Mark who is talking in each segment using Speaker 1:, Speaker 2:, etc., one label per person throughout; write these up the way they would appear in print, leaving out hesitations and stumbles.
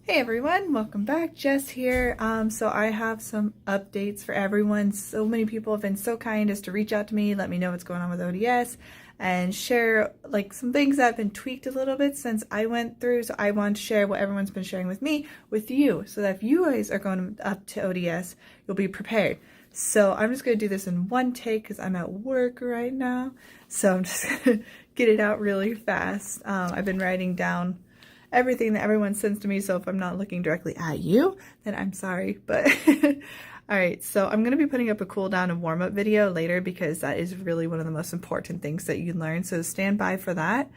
Speaker 1: Hey everyone, welcome back. Jess here. So I have some updates for everyone. So many people have been so kind as to reach out to me, let me know what's going on with ODS, and share like some things that have been tweaked a little bit since I went through. So I want to share what everyone's been sharing with me with you, so that if you guys are going up to ODS, you'll be prepared. So I'm just going to do this in one take because I'm at work right now. So I'm just going to get it out really fast. I've been writing down everything that everyone sends to me, so if I'm not looking directly at you, then I'm sorry, but alright, so I'm going to be putting up a cool down and warm up video later because that is really one of the most important things that you learn, so stand by for that,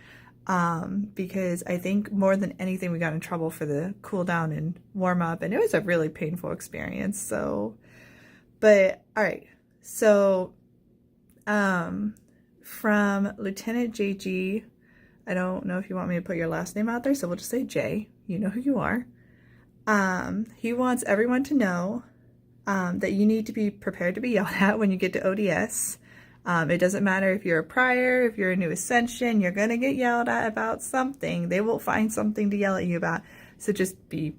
Speaker 1: because I think more than anything we got in trouble for the cool down and warm up, and it was a really painful experience. So, but alright, so from LtJG, I don't know if you want me to put your last name out there, so we'll just say Jay. You know who you are. He wants everyone to know that you need to be prepared to be yelled at when you get to ODS. It doesn't matter if you're a prior, if you're a new ascension, you're going to get yelled at about something. They will find something to yell at you about. So just be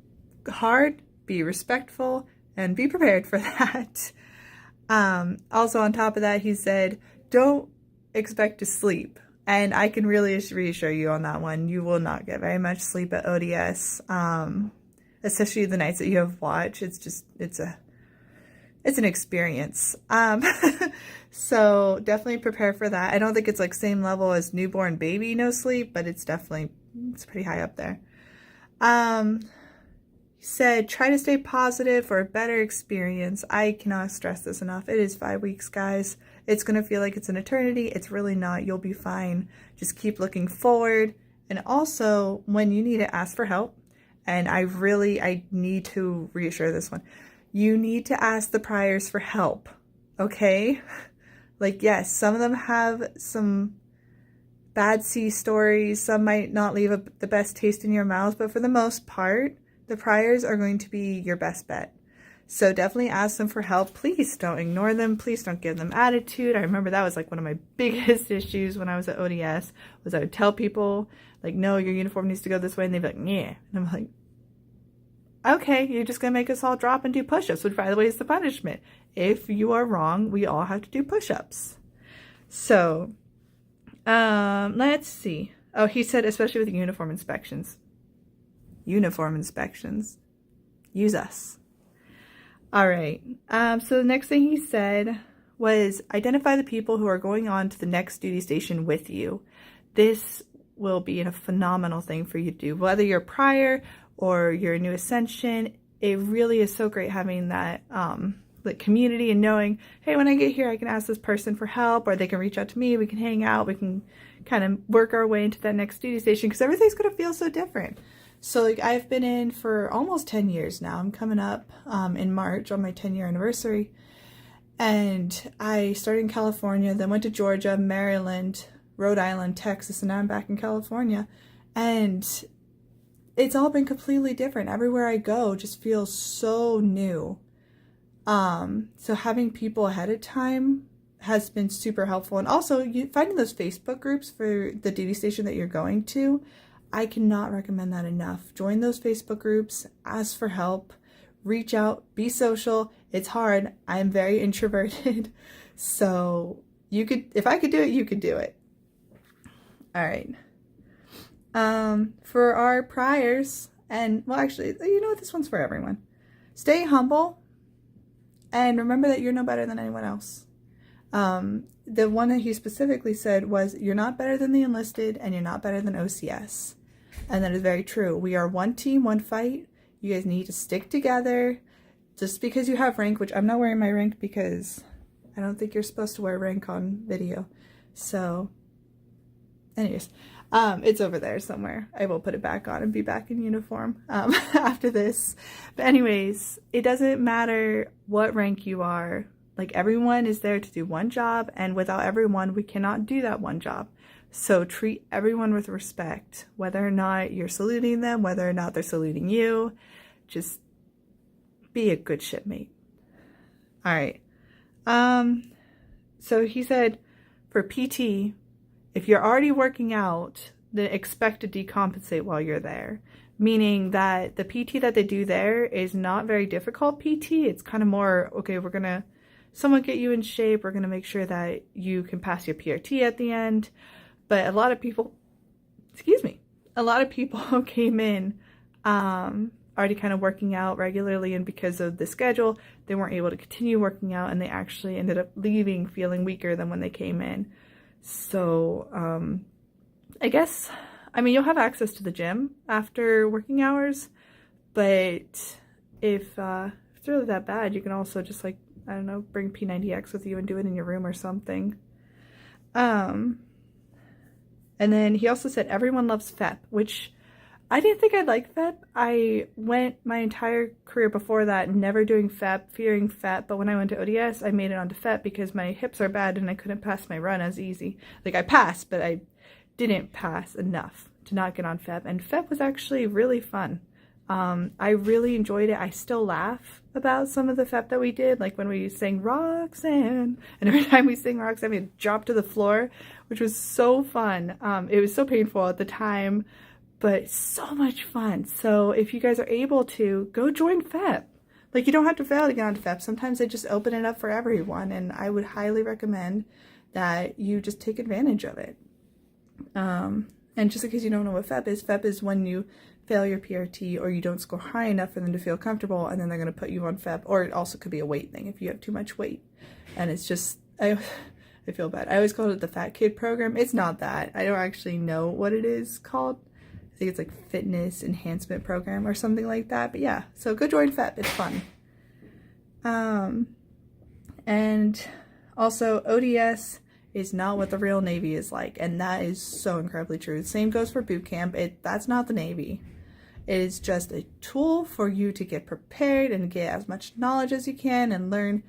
Speaker 1: hard, be respectful, and be prepared for that. Also on top of that, he said, don't expect to sleep. And I can really reassure you on that one. You will not get very much sleep at ODS, especially the nights that you have watch. It's an experience. So definitely prepare for that. I don't think it's like same level as newborn baby no sleep, but it's pretty high up there. He said, try to stay positive for a better experience. I cannot stress this enough. It is 5 weeks, guys. It's going to feel like it's an eternity. It's really not. You'll be fine. Just keep looking forward. And also, when you need to ask for help, and I need to reassure this one, you need to ask the Pryors for help, okay? Like, yes, some of them have some bad sea stories. Some might not leave the best taste in your mouth, but for the most part, the Pryors are going to be your best bet. So definitely ask them for help. Please don't ignore them. Please don't give them attitude. I remember that was like one of my biggest issues when I was at ODS, was I would tell people like, no, your uniform needs to go this way. And they'd be like, yeah. And I'm like, okay, you're just going to make us all drop and do push-ups, which by the way is the punishment. If you are wrong, we all have to do push-ups. So, let's see. Oh, he said, especially with uniform inspections. Uniform inspections. Use us. All right. So the next thing he said was identify the people who are going on to the next duty station with you. This will be a phenomenal thing for you to do. Whether you're prior or you're a new ascension, it really is so great having that like community and knowing, hey, when I get here, I can ask this person for help, or they can reach out to me. We can hang out. We can kind of work our way into that next duty station because everything's going to feel so different. So like I've been in for almost 10 years now. I'm coming up in March on my 10-year anniversary. And I started in California, then went to Georgia, Maryland, Rhode Island, Texas, and now I'm back in California. And it's all been completely different. Everywhere I go just feels so new. So having people ahead of time has been super helpful. And also finding those Facebook groups for the duty station that you're going to, I cannot recommend that enough. Join those Facebook groups, ask for help, reach out, be social. It's hard. I'm very introverted. So if I could do it, you could do it. All right. For our priors, and well, actually, you know what? This one's for everyone. Stay humble and remember that you're no better than anyone else. The one that he specifically said was, you're not better than the enlisted and you're not better than OCS. And that is very true. We are one team, one fight. You guys need to stick together. Just because you have rank, which I'm not wearing my rank because I don't think you're supposed to wear rank on video. So, anyways, it's over there somewhere. I will put it back on and be back in uniform after this. But anyways, it doesn't matter what rank you are. Like, everyone is there to do one job, and without everyone, we cannot do that one job. So treat everyone with respect, whether or not you're saluting them, whether or not they're saluting you. Just be a good shipmate. All right. So he said for PT, if you're already working out, then expect to decompensate while you're there. meaning that the PT that they do there is not very difficult PT. It's kind of more, okay, we're going to somewhat get you in shape. We're going to make sure that you can pass your PRT at the end. But a lot of people, a lot of people came in already kind of working out regularly, and because of the schedule, they weren't able to continue working out, and they actually ended up leaving feeling weaker than when they came in. So I guess, I mean, you'll have access to the gym after working hours, but if it's really that bad, you can also just, like, I don't know, bring P90X with you and do it in your room or something. And then he also said everyone loves FEP, which I didn't think I'd like FEP. I went my entire career before that never doing FEP, fearing FEP, but when I went to ODS, I made it onto FEP because my hips are bad and I couldn't pass my run as easy. Like, I passed, but I didn't pass enough to not get on FEP, and FEP was actually really fun. I really enjoyed it. I still laugh about some of the FEP that we did, like when we sang Roxanne, and every time we sing Roxanne, we'd drop to the floor, which was so fun. It was so painful at the time, but so much fun. So if you guys are able to, go join FEP. Like, you don't have to fail to get onto FEP. Sometimes they just open it up for everyone, and I would highly recommend that you just take advantage of it. And just in case you don't know what FEP is when you fail your PRT or you don't score high enough for them to feel comfortable, and then they're going to put you on FEP. Or it also could be a weight thing if you have too much weight. And it's just, I feel bad. I always called it the fat kid program. It's not that. I don't actually know what it is called. I think it's like fitness enhancement program or something like that. But yeah, so go join FEP. It's fun. And also ODS is not what the real Navy is like, and that is so incredibly true. The same goes for boot camp. That's not the Navy. It is just a tool for you to get prepared and get as much knowledge as you can and learn,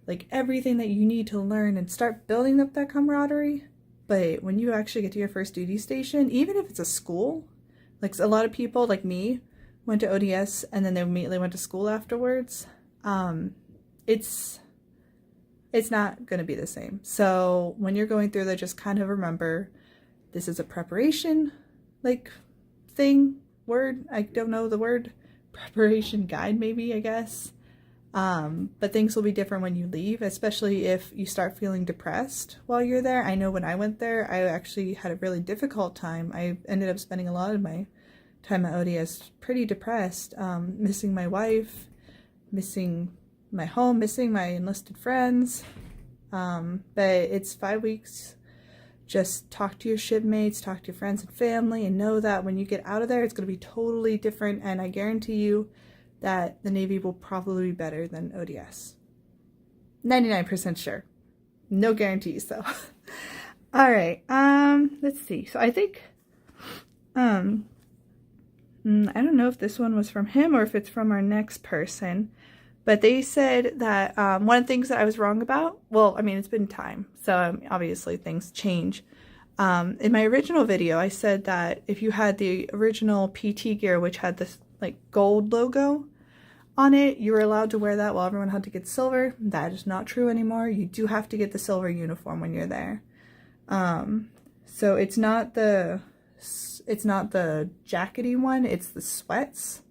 Speaker 1: like, everything that you need to learn and start building up that camaraderie. But when you actually get to your first duty station, even if it's a school, like a lot of people like me went to ODS and then they immediately went to school afterwards, it's not going to be the same. So when you're going through that, just kind of remember, this is a preparation, like, word. I don't know the word. Preparation guide, maybe, I guess. But things will be different when you leave, especially if you start feeling depressed while you're there. I know when I went there, I actually had a really difficult time. I ended up spending a lot of my time at ODS pretty depressed, missing my wife, missing my home, missing my enlisted friends. But it's 5 weeks. Just talk to your shipmates, talk to your friends and family, and know that when you get out of there, it's going to be totally different. And I guarantee you that the Navy will probably be better than ODS. 99% sure. No guarantees though. All right. Let's see. So I think, I don't know if this one was from him or if it's from our next person. But they said that one of the things that I was wrong about, well, I mean, it's been time, so obviously things change. In my original video, I said that if you had the original PT gear, which had this, like, gold logo on it, you were allowed to wear that while everyone had to get silver. That is not true anymore. You do have to get the silver uniform when you're there. So it's not the jackety one, it's the sweats.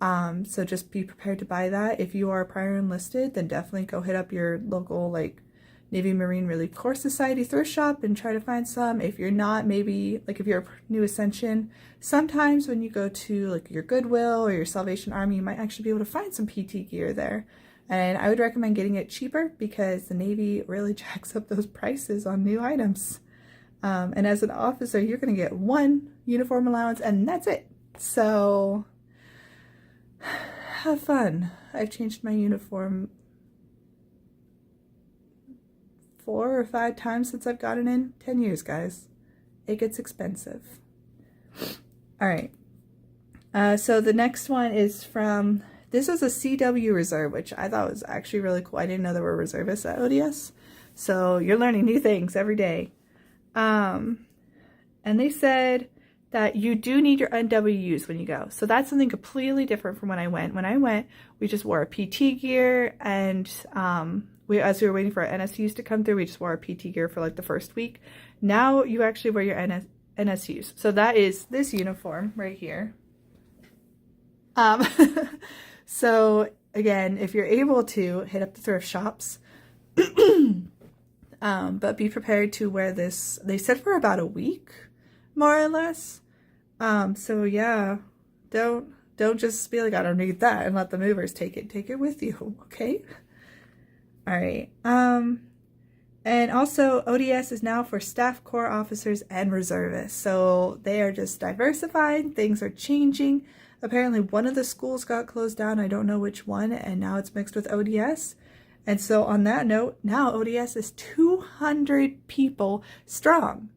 Speaker 1: So just be prepared to buy that. If you are prior enlisted, then definitely go hit up your local, like, Navy Marine Relief Corps Society thrift shop and try to find some. If you're not, maybe, like, if you're a new Ascension, sometimes when you go to, like, your Goodwill or your Salvation Army, you might actually be able to find some PT gear there. And I would recommend getting it cheaper because the Navy really jacks up those prices on new items. And as an officer, you're going to get one uniform allowance and that's it. So have fun. I've changed my uniform 4 or 5 times since I've gotten in. 10 years, guys. It gets expensive. All right. So the next one is from, this was a CW reserve, which I thought was actually really cool. I didn't know there were reservists at ODS. So you're learning new things every day. And they said that you do need your NWUs when you go. So that's something completely different from when I went. When I went, we just wore our PT gear, and as we were waiting for our NSUs to come through, we just wore our PT gear for like the first week. Now you actually wear your NSUs. So that is this uniform right here. Um, so again, if you're able to, hit up the thrift shops. But be prepared to wear this, they said, for about a week, more or less. So yeah, don't just be like, I don't need that, and let the movers take it. Take it with you, okay? All right. And also ODS is now for staff, corps officers, and reservists. So they are just diversified. Things are changing. Apparently one of the schools got closed down. I don't know which one, and now it's mixed with ODS. And so on that note, now ODS is 200 people strong.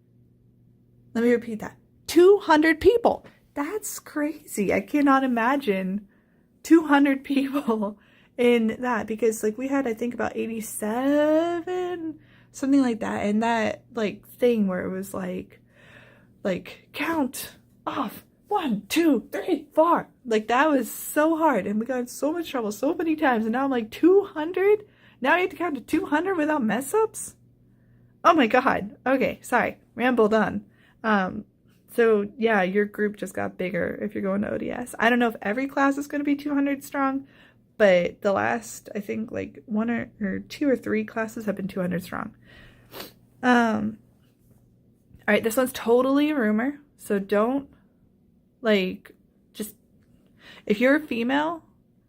Speaker 1: Let me repeat that. 200 people. That's crazy. I cannot imagine 200 people in that, because like we had, I think, about 87, something like that. And that like thing where it was like count off 1, 2, 3, 4. Like that was so hard, and we got in so much trouble so many times. And now I'm like 200. Now you have to count to 200 without mess ups. Oh my god. Okay, sorry, rambled on. So yeah, your group just got bigger if you're going to ODS. I don't know if every class is going to be 200 strong, but the last, I think, like 1 or 2 or 3 classes have been 200 strong. All right, this one's totally a rumor, so don't, like, just, if you're a female,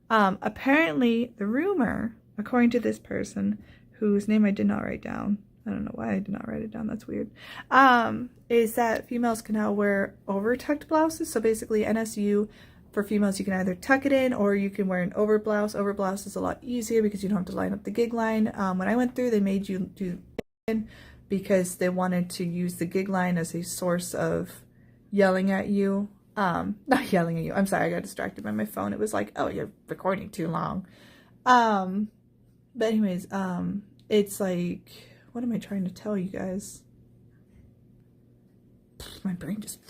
Speaker 1: apparently the rumor, according to this person, whose name I did not write down, I don't know why I did not write it down, that's weird, is that females can now wear over-tucked blouses. So basically NSU, for females, you can either tuck it in or you can wear an over blouse. Over blouse is a lot easier because you don't have to line up the gig line. When I went through, they made you do it because they wanted to use the gig line as a source of yelling at you. Not yelling at you, I'm sorry, I got distracted by my phone. It was like, oh, you're recording too long. But anyways, it's like, what am I trying to tell you guys? My brain just,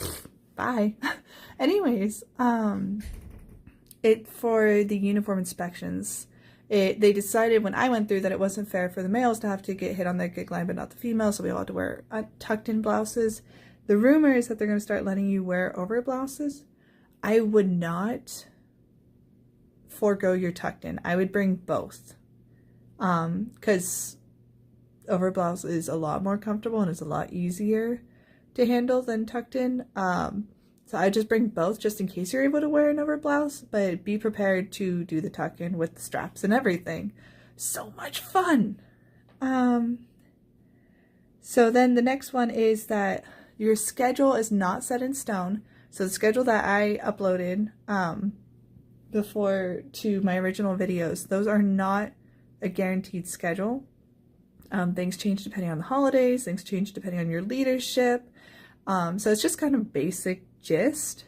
Speaker 1: bye. Anyways, it, for the uniform inspections, they decided when I went through that it wasn't fair for the males to have to get hit on their gig line, but not the females, so we all had to wear tucked in blouses. The rumor is that they're going to start letting you wear over blouses. I would not forego your tucked in. I would bring both. Because over blouse is a lot more comfortable and it's a lot easier to handle than tucked in. So I just bring both just in case you're able to wear an over blouse, but be prepared to do the tuck in with the straps and everything. So much fun. So then the next one is that your schedule is not set in stone. So the schedule that I uploaded before to my original videos, those are not a guaranteed schedule. Things change depending on the holidays, things change depending on your leadership. So it's just kind of basic gist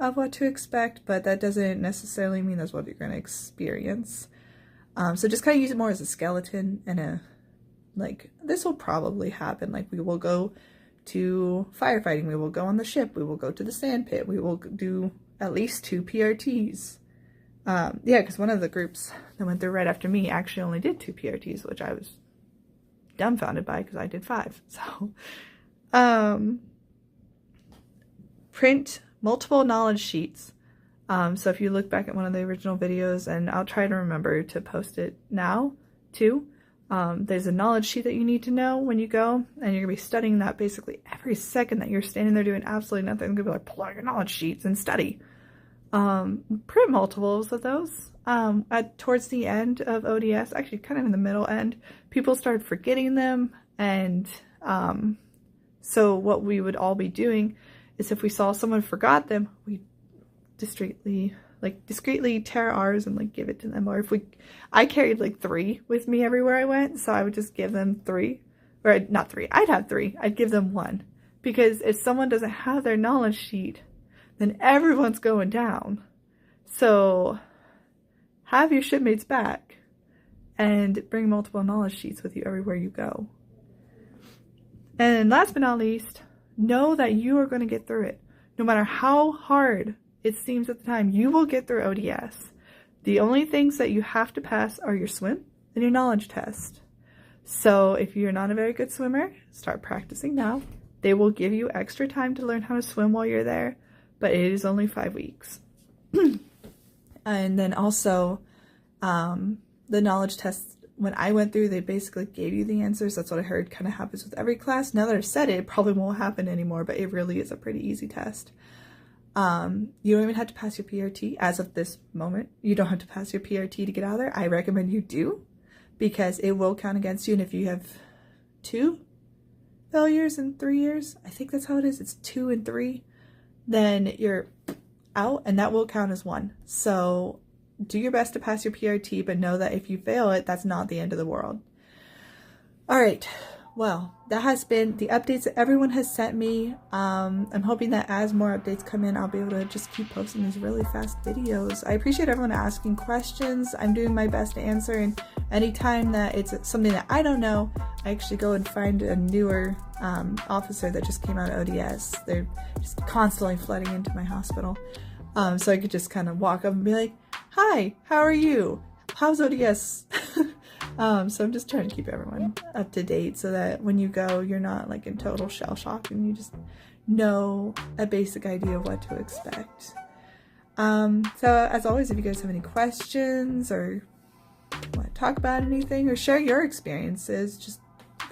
Speaker 1: of what to expect, but that doesn't necessarily mean that's what you're going to experience. So just kind of use it more as a skeleton and a, like, this will probably happen. Like, we will go to firefighting, we will go on the ship, we will go to the sand pit, we will do at least 2 PRTs. Yeah, because one of the groups that went through right after me actually only did 2 PRTs, which I was dumbfounded by because I did 5. So, print multiple knowledge sheets. So if you look back at one of the original videos, and I'll try to remember to post it now too, there's a knowledge sheet that you need to know when you go, and you're gonna be studying that basically every second that you're standing there doing absolutely nothing. I'm gonna be like, pull out your knowledge sheets and study. Print multiples of those. Towards the end of ODS, actually kind of in the middle end, people started forgetting them, and so what we would all be doing is if we saw someone forgot them, we discreetly tear ours and like give it to them. Or if I carried like 3 with me everywhere I went, so I would just give them 3, or not 3, I'd have 3, I'd give them 1, because if someone doesn't have their knowledge sheet, then everyone's going down. So have your shipmates back and bring multiple knowledge sheets with you everywhere you go. And last but not least, know that you are going to get through it. No matter how hard it seems at the time, you will get through ODS. The only things that you have to pass are your swim and your knowledge test. So if you're not a very good swimmer, start practicing now. They will give you extra time to learn how to swim while you're there, but it is only 5 weeks. And then also the knowledge tests, when I went through, they basically gave you the answers. That's what I heard kind of happens with every class. Now that I've said it, it probably won't happen anymore, but it really is a pretty easy test. You don't even have to pass your PRT as of this moment. You don't have to pass your PRT to get out of there. I recommend you do, because it will count against you. And if you have 2 failures in 3 years, I think that's how it is. It's 2 and 3, then you're out, and that will count as 1. So do your best to pass your PRT, but know that if you fail it, that's not the end of the world. All right. Well, that has been the updates that everyone has sent me. I'm hoping that as more updates come in, I'll be able to just keep posting these really fast videos. I appreciate everyone asking questions. I'm doing my best to answer, and anytime that it's something that I don't know, I actually go and find a newer officer that just came out of ODS. They're just constantly flooding into my hospital. So I could just kind of walk up and be like, "Hi, how are you? How's ODS?" So I'm just trying to keep everyone up to date so that when you go, you're not like in total shell shock and you just know a basic idea of what to expect. So as always, if you guys have any questions or want to talk about anything or share your experiences, just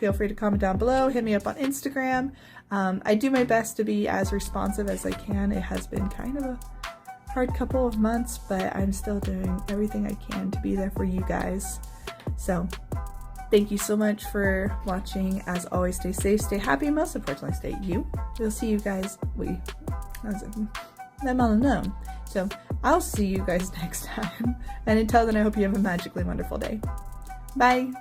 Speaker 1: feel free to comment down below. Hit me up on Instagram. I do my best to be as responsive as I can. It has been kind of a hard couple of months, but I'm still doing everything I can to be there for you guys. So thank you so much for watching. As always, stay safe, stay happy, and most importantly, stay you. We'll see you guys. I'm all alone. So I'll see you guys next time. And until then, I hope you have a magically wonderful day. Bye.